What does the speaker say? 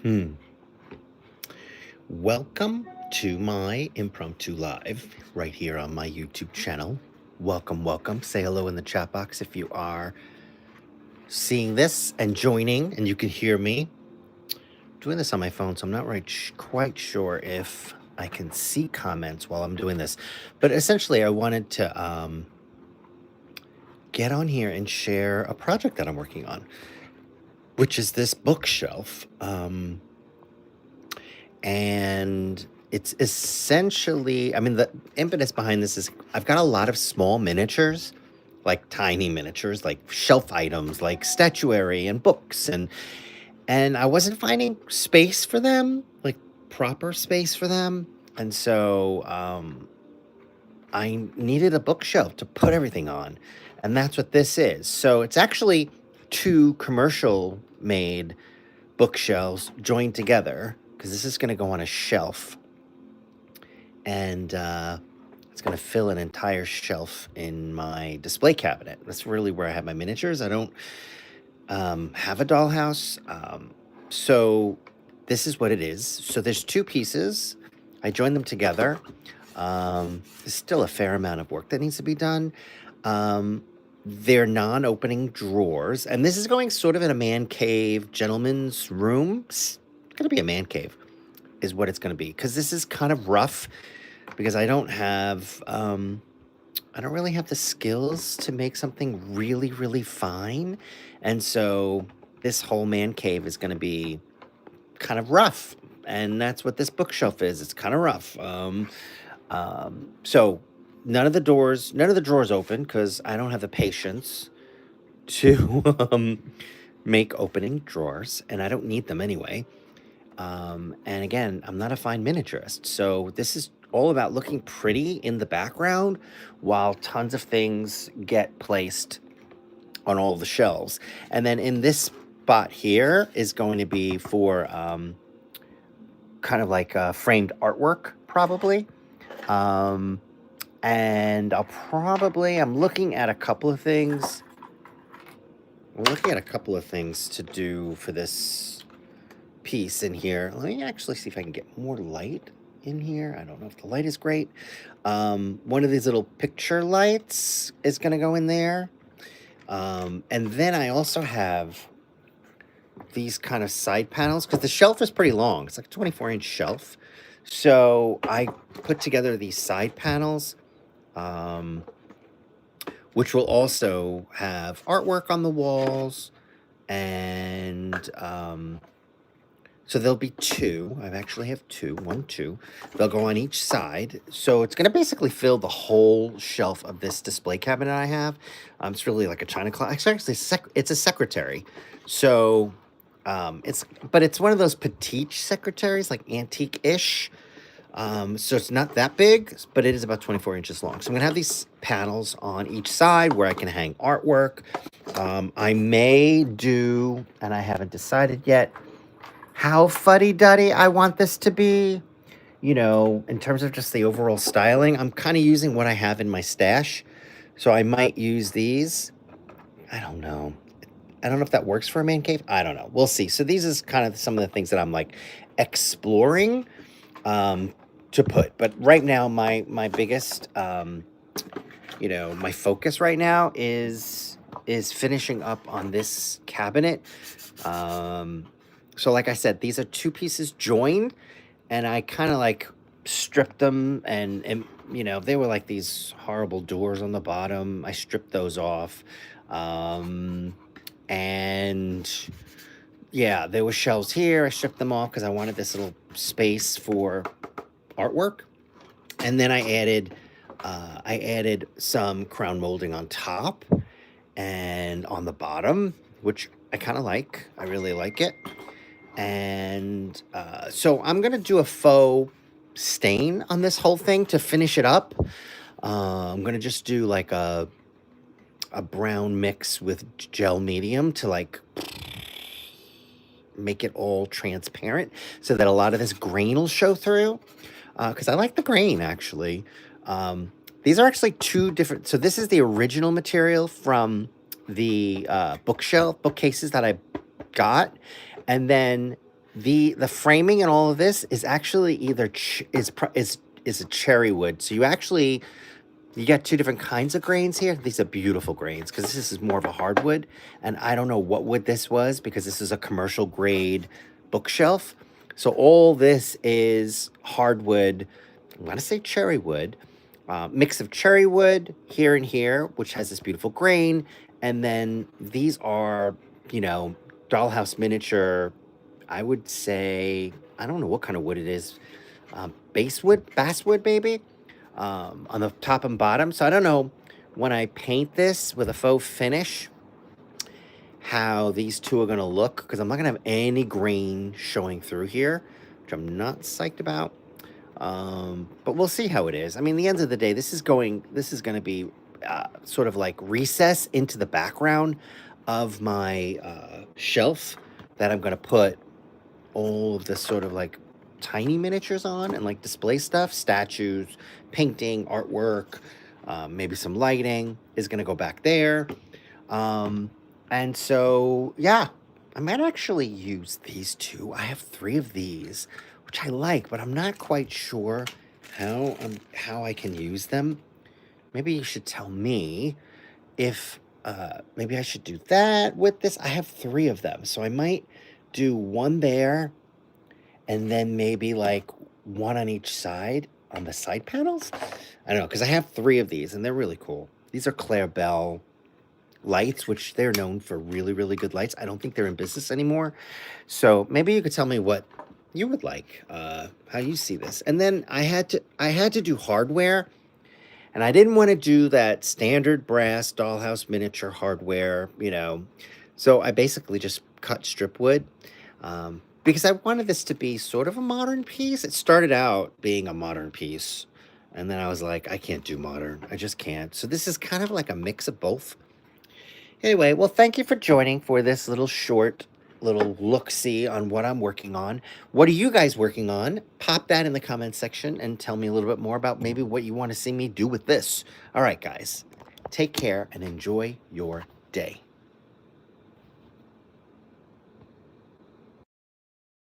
Hmm. Welcome to my impromptu live right here on my YouTube channel. Welcome, welcome. Say hello in the chat box if you are seeing this and joining and you can hear me. Doing this on my phone, so I'm not quite sure if I can see comments while I'm doing this. But essentially, I wanted to get on here and share a project that I'm working on, which is this bookshelf. And it's essentially, I mean, the impetus behind this is I've got a lot of small miniatures, like tiny miniatures, like shelf items, like statuary and books, and I wasn't finding space for them, like proper space for them, and so I needed a bookshelf to put everything on, and that's what this is. So it's actually two commercial made bookshelves joined together because this is going to go on a shelf, and it's going to fill an entire shelf in my display cabinet. That's really where I have my miniatures. I don't have a dollhouse, so this is what it is. So there's two pieces. I joined them together. There's still a fair amount of work that needs to be done. They're non-opening drawers, and this is going sort of in a man cave, gentleman's room. It's going to be a man cave is what it's going to be, because this is kind of rough because I don't really have the skills to make something really, really fine. And so this whole man cave is going to be kind of rough. And that's what this bookshelf is. It's kind of rough. So none of the drawers open because I don't have the patience to make opening drawers, and I don't need them anyway. And again, I'm not a fine miniaturist, so this is all about looking pretty in the background while tons of things get placed on all of the shelves. And then in this spot here is going to be for kind of like framed artwork, probably. And I'm looking at a couple of things. I'm looking at a couple of things to do for this piece in here. Let me actually see if I can get more light in here. I don't know if the light is great. One of these little picture lights is going to go in there. And then I also have these kind of side panels because the shelf is pretty long. It's like a 24-inch shelf. So I put together these side panels, which will also have artwork on the walls. And so there'll be two. I actually have two. They'll go on each side. So it's going to basically fill the whole shelf of this display cabinet I have. It's really like a china closet. Actually, it's a secretary. So it's one of those petite secretaries, like antique-ish. So it's not that big, but it is about 24 inches long. So I'm going to have these panels on each side where I can hang artwork. I may do, and I haven't decided yet, how fuddy-duddy I want this to be. In terms of just the overall styling, I'm kind of using what I have in my stash. So I might use these. I don't know. I don't know if that works for a man cave. I don't know. We'll see. So these is kind of some of the things that I'm like exploring to put. But right now, my biggest, my focus right now is finishing up on this cabinet. So like I said, these are two pieces joined, and I kind of like stripped them, and they were like these horrible doors on the bottom. I stripped those off. And yeah, there were shelves here. I stripped them off because I wanted this little space for artwork. And then I added some crown molding on top and on the bottom, which I kind of like. I really like it. And so I'm going to do a faux stain on this whole thing to finish it up. I'm going to just do like a brown mix with gel medium to like make it all transparent so that a lot of this grain will show through. Because I like the grain, actually. These are actually two different. So this is the original material from the bookcases that I got. And then The framing and all of this is actually either is a cherry wood. So you got two different kinds of grains here. These are beautiful grains because this is more of a hardwood, and I don't know what wood this was because this is a commercial grade bookshelf. So all this is hardwood. I'm gonna say cherry wood, mix of cherry wood here and here, which has this beautiful grain, and then these are, you know, dollhouse miniature. I would say I don't know what kind of wood it is, basswood maybe, on the top and bottom. So I don't know when I paint this with a faux finish how these two are gonna look because I'm not gonna have any grain showing through here, which I'm not psyched about. But we'll see how it is. I mean, the end of the day, this is going to be sort of like recess into the background of my shelf that I'm going to put all of this sort of like tiny miniatures on and like display stuff, statues, painting, artwork, maybe some lighting is going to go back there. And so, yeah, I might actually use these two. I have 3 of these, which I like, but I'm not quite sure how I can use them. Maybe you should tell me if maybe I should do that with this. I have 3 of them, so I might do one there and then maybe like one on each side on the side panels. I don't know, because I have 3 of these and they're really cool. These are Claire Bell lights, which they're known for really, really good lights. I don't think they're in business anymore. So maybe you could tell me what you would like, how you see this. And then I had to do hardware, and I didn't want to do that standard brass dollhouse miniature hardware, you know. So I basically just cut strip wood, because I wanted this to be sort of a modern piece. It started out being a modern piece, and then I was like, I can't do modern. I just can't. So this is kind of like a mix of both. Anyway, well, thank you for joining for this little look-see on what I'm working on. What are you guys working on? Pop that in the comments section and tell me a little bit more about maybe what you want to see me do with this. All right, guys, take care and enjoy your day.